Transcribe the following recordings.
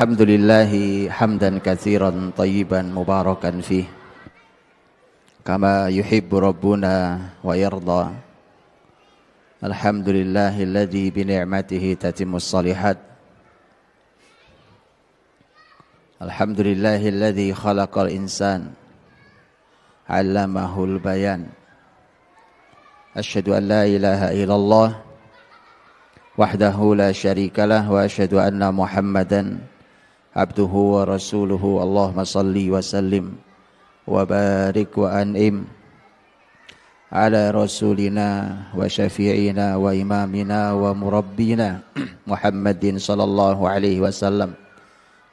Alhamdulillahi hamdan katsiran tayyiban mubarakan fih kama yuhibbu rabbuna wa yarda. Alhamdulillahilladzi bi ni'matihi tatimmus shalihat. Alhamdulillahilladzi khalaqal insan 'allamahul bayan. Asyhadu an la ilaha illallah wahdahu la syarikalah wa asyhadu anna Muhammadan abduhu wa rasuluhu. Allahumma salli wa sallim wa barik wa an'im ala rasulina wa syafi'ina wa imamina wa murabbina Muhammadin sallallahu alaihi wasallam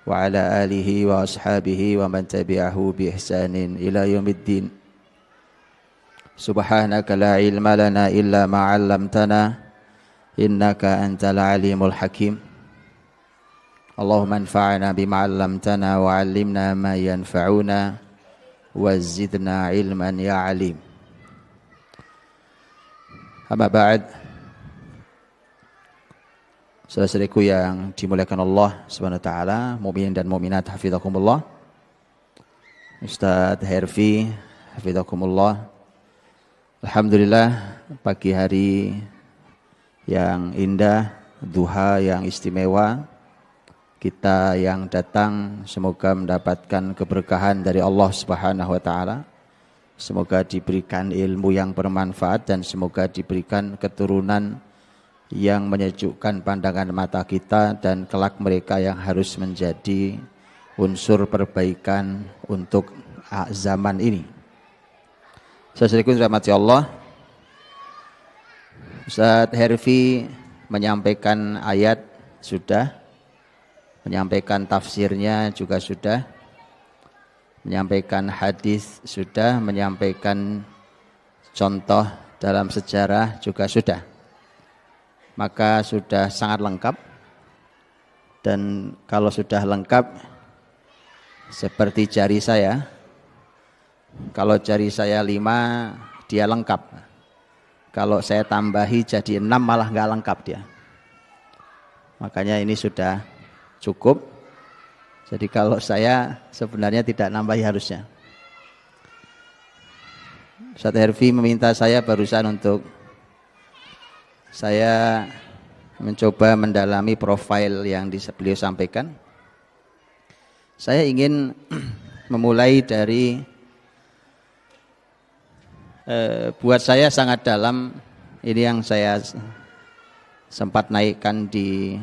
wa ala alihi wa ashabihi wa man tabi'ahu bi ihsanin ila yaumiddin. Subhanaka la ilma lana illa ma 'allamtana innaka antal alimul hakim. Allahumma anfa'na bima 'allamtana wa 'allimna ma yanfa'una wa zidna ilman ya 'alim. Amma ba'd. Saudara-saudariku yang dimuliakan Allah Subhanahu wa taala, mukminin dan mukminat hafizakumullah. Ustaz Herfi hafizakumullah. Alhamdulillah, pagi hari yang indah, duha yang istimewa. Kita yang datang semoga mendapatkan keberkahan dari Allah Subhanahu wa taala. Semoga diberikan ilmu yang bermanfaat dan semoga diberikan keturunan yang menyejukkan pandangan mata kita dan kelak mereka yang harus menjadi unsur perbaikan untuk zaman ini. Saudaraku rahmati Allah, Ustaz Herfi menyampaikan ayat sudah, menyampaikan tafsirnya juga sudah, menyampaikan hadis sudah, menyampaikan contoh dalam sejarah juga sudah. Maka sudah sangat lengkap. Dan kalau sudah lengkap seperti jari saya, kalau jari saya 5 dia lengkap. Kalau saya tambahi jadi 6 malah nggak lengkap dia. Makanya ini sudah cukup. Jadi kalau saya sebenarnya tidak nambahi harusnya. Ustaz Herfi meminta saya barusan untuk saya mencoba mendalami profil yang beliau sampaikan. Saya ingin memulai dari buat saya sangat dalam, ini yang saya sempat naikkan di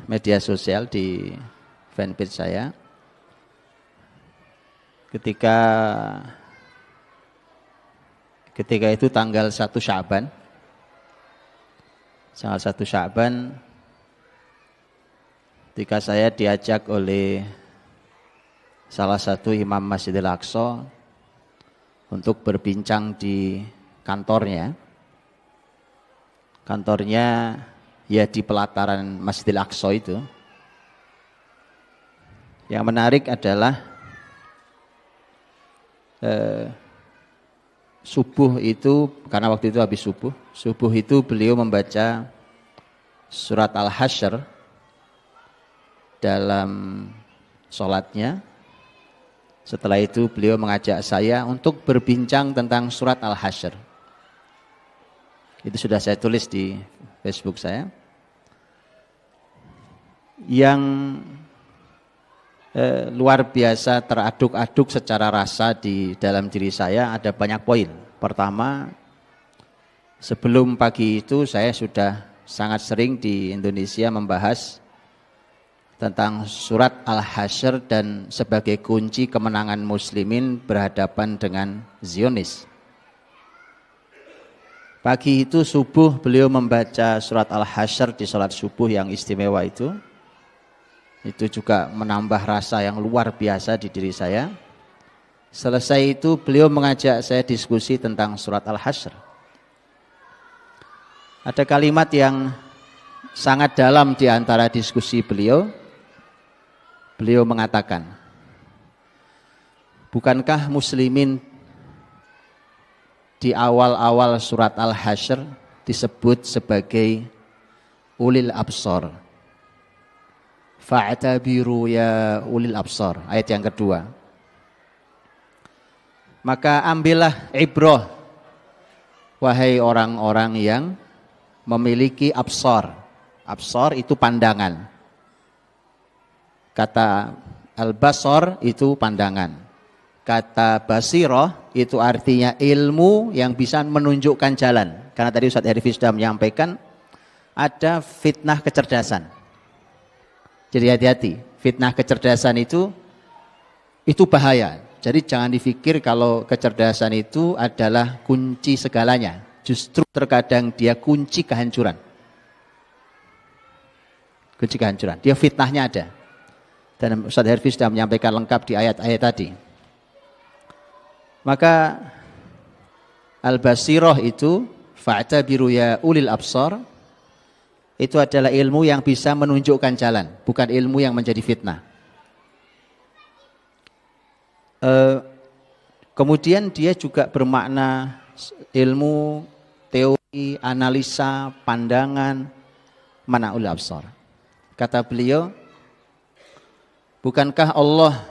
media sosial, di fanpage saya, ketika itu tanggal 1 Sya'ban, ketika saya diajak oleh salah satu imam Masjidil Aqsa untuk berbincang di kantornya ya di pelataran Masjidil Aqsa itu. Yang menarik adalah subuh itu, karena waktu itu habis subuh itu beliau membaca surat Al-Hasyr dalam sholatnya. Setelah itu beliau mengajak saya untuk berbincang tentang surat Al-Hasyr. Itu sudah saya tulis di Facebook saya. Yang luar biasa teraduk-aduk secara rasa di dalam diri saya ada banyak poin. Pertama, sebelum pagi itu saya sudah sangat sering di Indonesia membahas tentang surat Al-Hasyr dan sebagai kunci kemenangan muslimin berhadapan dengan Zionis. Pagi itu subuh beliau membaca surat Al-Hasyr di salat subuh yang istimewa itu. Itu juga menambah rasa yang luar biasa di diri saya. Selesai itu beliau mengajak saya diskusi tentang surat Al-Hasyr. Ada kalimat yang sangat dalam di antara diskusi beliau. Beliau mengatakan, bukankah muslimin di awal-awal surat Al-Hasyr disebut sebagai ulil absar, Fa'tabiru ya ulil absar. Ayat yang kedua. Maka ambillah ibrah, wahai orang-orang yang memiliki absar. Absar itu pandangan. Kata al-basar itu pandangan. Kata basirah itu artinya ilmu yang bisa menunjukkan jalan. Karena tadi Ustaz Harifis sudah menyampaikan ada fitnah kecerdasan. Jadi hati-hati, fitnah kecerdasan itu bahaya. Jadi jangan dipikir kalau kecerdasan itu adalah kunci segalanya. Justru terkadang dia kunci kehancuran. Kunci kehancuran. Dia fitnahnya ada. Dan Ustaz Harifis sudah menyampaikan lengkap di ayat-ayat tadi. Maka al-basirah itu fa'tabiru ya ulil absar, itu adalah ilmu yang bisa menunjukkan jalan, bukan ilmu yang menjadi fitnah. Kemudian dia juga bermakna ilmu, teori, analisa, pandangan, manaul absar. Kata beliau, bukankah Allah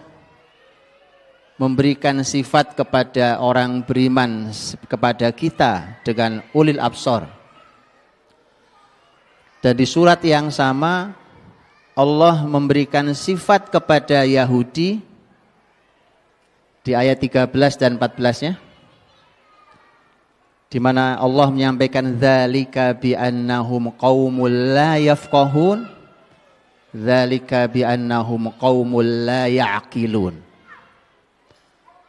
memberikan sifat kepada orang beriman, kepada kita dengan ulil absar? Dan di surat yang sama Allah memberikan sifat kepada Yahudi di ayat 13 dan 14-nya, di mana Allah menyampaikan dzalika bi annahum qaumul la yafqahun, dzalika bi annahum qaumul la ya'qilun.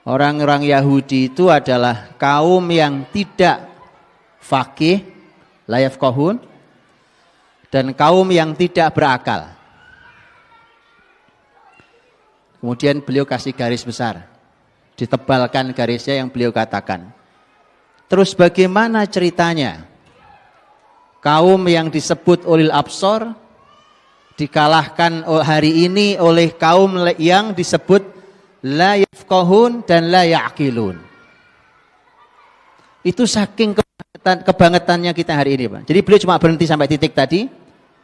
Orang-orang Yahudi itu adalah kaum yang tidak faqih, la yafqahun, dan kaum yang tidak berakal. Kemudian beliau kasih garis besar, ditebalkan garisnya yang beliau katakan. Terus bagaimana ceritanya kaum yang disebut ulil absar dikalahkan hari ini oleh kaum yang disebut la yafqahun dan la ya'qilun? Itu saking kebangetannya kita hari ini, Pak. Jadi beliau cuma berhenti sampai titik tadi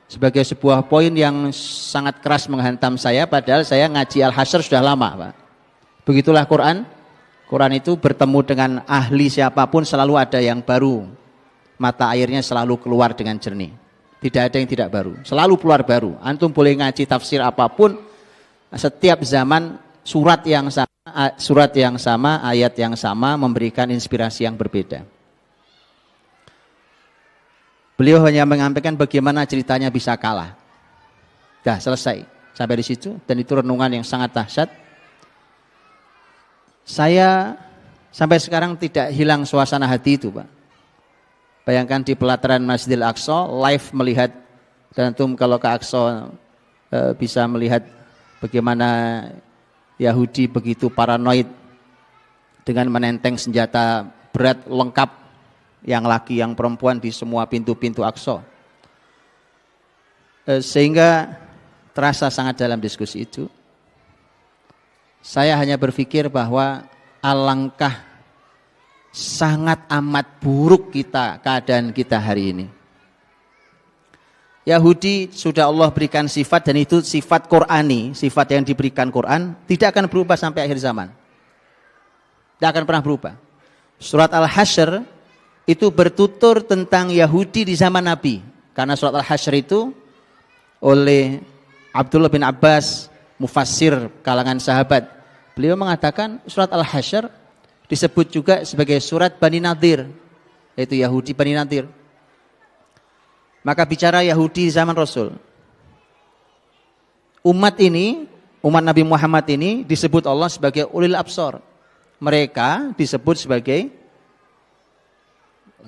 sebagai sebuah poin yang sangat keras menghantam saya, padahal saya ngaji Al-Hasyr sudah lama, Pak. Begitulah Quran. Quran itu bertemu dengan ahli siapapun selalu ada yang baru. Mata airnya selalu keluar dengan jernih. Tidak ada yang tidak baru. Selalu keluar baru. Antum boleh ngaji tafsir apapun, setiap zaman surat yang sama, ayat yang sama memberikan inspirasi yang berbeda. Beliau hanya menyampaikan bagaimana ceritanya bisa kalah. Dah selesai sampai di situ, dan itu renungan yang sangat dahsyat. Saya sampai sekarang tidak hilang suasana hati itu, Pak. Bayangkan di pelataran Masjidil Aqsa, live melihat, dan antum kalau ke Aqsa bisa melihat bagaimana Yahudi begitu paranoid dengan menenteng senjata berat lengkap, yang laki yang perempuan di semua pintu-pintu Aqsa. Sehingga terasa sangat dalam diskusi itu. Saya hanya berpikir bahwa alangkah sangat amat buruk keadaan kita hari ini. Yahudi sudah Allah berikan sifat, dan itu sifat Qur'ani, sifat yang diberikan Quran, tidak akan berubah sampai akhir zaman. Tidak akan pernah berubah. Surat Al-Hasyr itu bertutur tentang Yahudi di zaman Nabi. Karena surat Al-Hasyr itu oleh Abdullah bin Abbas, mufassir kalangan sahabat, beliau mengatakan surat Al-Hasyr disebut juga sebagai surat Bani Nadir, yaitu Yahudi Bani Nadir. Maka bicara Yahudi zaman Rasul. Umat Nabi Muhammad ini disebut Allah sebagai ulil absar. Mereka disebut sebagai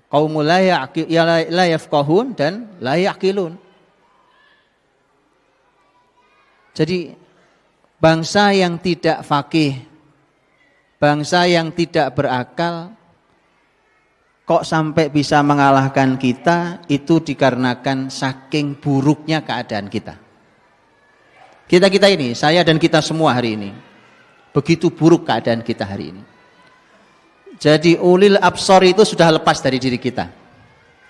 qaumul la yafqahun dan la ya'qilun. Jadi bangsa yang tidak faqih, bangsa yang tidak berakal, kok sampai bisa mengalahkan kita, itu dikarenakan saking buruknya keadaan kita. Kita ini, saya dan kita semua hari ini, begitu buruk keadaan kita hari ini. Jadi ulil absar itu sudah lepas dari diri kita.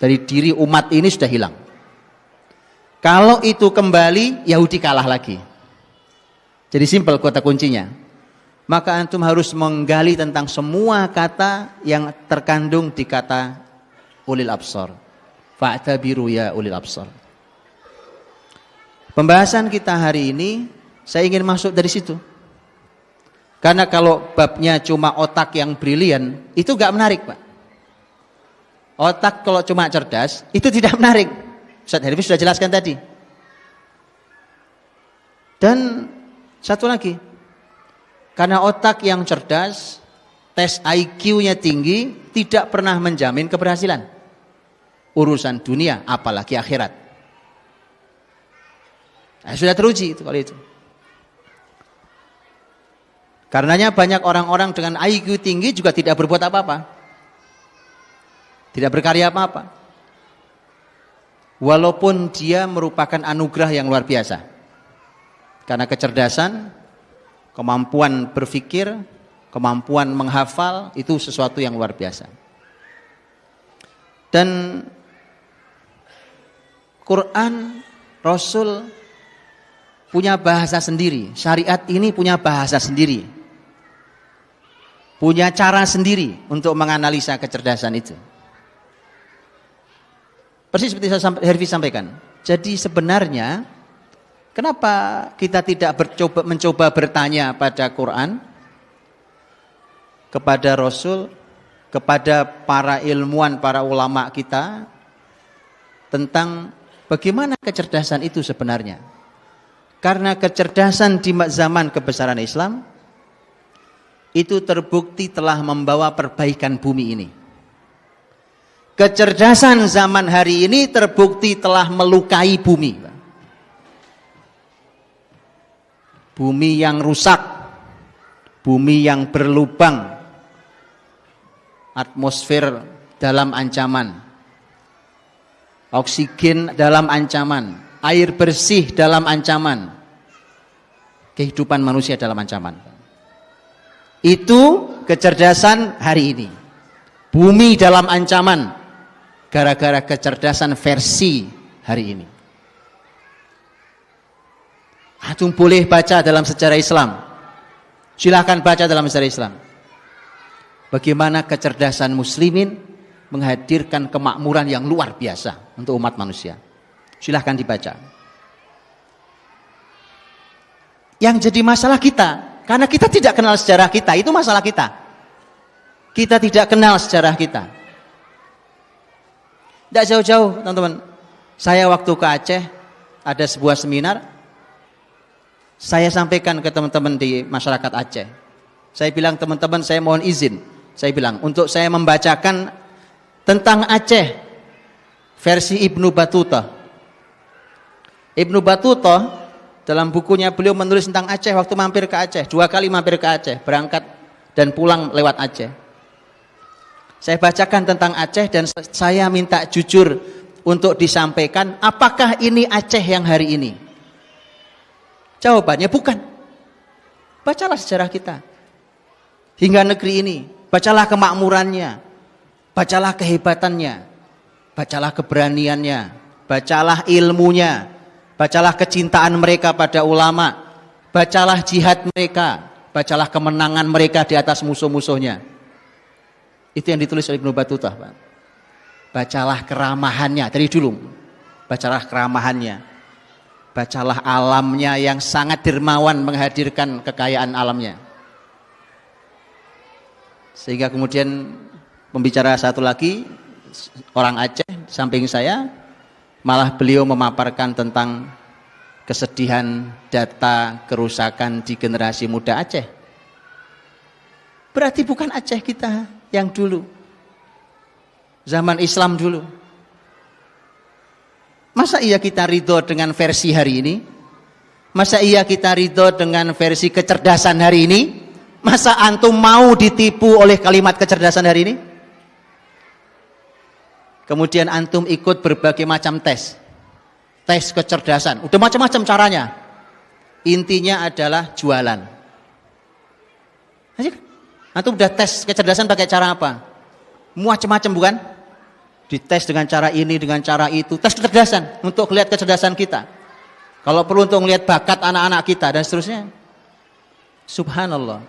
Dari diri umat ini sudah hilang. Kalau itu kembali, Yahudi kalah lagi. Jadi simpel kata kuncinya. Maka antum harus menggali tentang semua kata yang terkandung di kata ulil absar. Fa'tabiru ya ulil absar. Pembahasan kita hari ini saya ingin masuk dari situ. Karena kalau babnya cuma otak yang brilian, itu gak menarik, Pak. Otak kalau cuma cerdas, itu tidak menarik. Ustaz Herfi sudah jelaskan tadi. Dan satu lagi, karena otak yang cerdas, tes IQ-nya tinggi, tidak pernah menjamin keberhasilan. Urusan dunia, apalagi akhirat. Nah, sudah teruji itu kalau itu. Karenanya banyak orang-orang dengan IQ tinggi juga tidak berbuat apa-apa. Tidak berkarya apa-apa. Walaupun dia merupakan anugerah yang luar biasa. Karena kecerdasan, kemampuan berpikir, kemampuan menghafal, itu sesuatu yang luar biasa. Dan Quran, Rasul punya bahasa sendiri. Syariat ini punya bahasa sendiri. Punya cara sendiri untuk menganalisa kecerdasan itu. Persis seperti Herfi sampaikan. Jadi sebenarnya kenapa kita tidak mencoba bertanya pada Quran, kepada Rasul, kepada para ilmuwan, para ulama kita tentang bagaimana kecerdasan itu sebenarnya. Karena kecerdasan di zaman kebesaran Islam itu terbukti telah membawa perbaikan bumi ini. Kecerdasan zaman hari ini terbukti telah melukai bumi. Bumi yang rusak, bumi yang berlubang, atmosfer dalam ancaman, oksigen dalam ancaman, air bersih dalam ancaman, kehidupan manusia dalam ancaman. Itu kecerdasan hari ini. Bumi dalam ancaman gara-gara kecerdasan versi hari ini. Antum boleh baca dalam sejarah Islam. Silahkan baca dalam sejarah Islam. Bagaimana kecerdasan muslimin menghadirkan kemakmuran yang luar biasa untuk umat manusia. Silahkan dibaca. Yang jadi masalah kita, karena kita tidak kenal sejarah kita, itu masalah kita. Kita tidak kenal sejarah kita. Tidak jauh-jauh, teman-teman. Saya waktu ke Aceh, ada sebuah seminar, saya sampaikan ke teman-teman di masyarakat Aceh. Saya bilang, teman-teman, saya mohon izin. Saya bilang, untuk saya membacakan tentang Aceh, versi Ibnu Battuta. Ibnu Battuta, dalam bukunya beliau menulis tentang Aceh waktu mampir ke Aceh. 2 kali mampir ke Aceh, berangkat dan pulang lewat Aceh. Saya bacakan tentang Aceh dan saya minta jujur untuk disampaikan apakah ini Aceh yang hari ini. Jawabannya bukan. Bacalah sejarah kita hingga negeri ini, bacalah kemakmurannya, bacalah kehebatannya, bacalah keberaniannya, bacalah ilmunya, bacalah kecintaan mereka pada ulama, bacalah jihad mereka, bacalah kemenangan mereka di atas musuh-musuhnya. Itu yang ditulis oleh Ibnu Battuta, Pak. Bacalah keramahannya dari dulu. Bacalah keramahannya. Bacalah alamnya yang sangat dermawan menghadirkan kekayaan alamnya. Sehingga kemudian pembicara satu lagi, orang Aceh samping saya, malah beliau memaparkan tentang kesedihan data kerusakan di generasi muda Aceh. Berarti bukan Aceh kita yang dulu, zaman Islam dulu. Masa iya kita ridho dengan versi hari ini? Masa iya kita ridho dengan versi kecerdasan hari ini? Masa antum mau ditipu oleh kalimat kecerdasan hari ini? Kemudian antum ikut berbagai macam tes kecerdasan, udah macam-macam caranya. Intinya adalah jualan. Antum udah tes kecerdasan pakai cara apa? Macam-macam bukan? Dites dengan cara ini, dengan cara itu. Tes kecerdasan untuk melihat kecerdasan kita. Kalau perlu untuk melihat bakat anak-anak kita dan seterusnya. Subhanallah.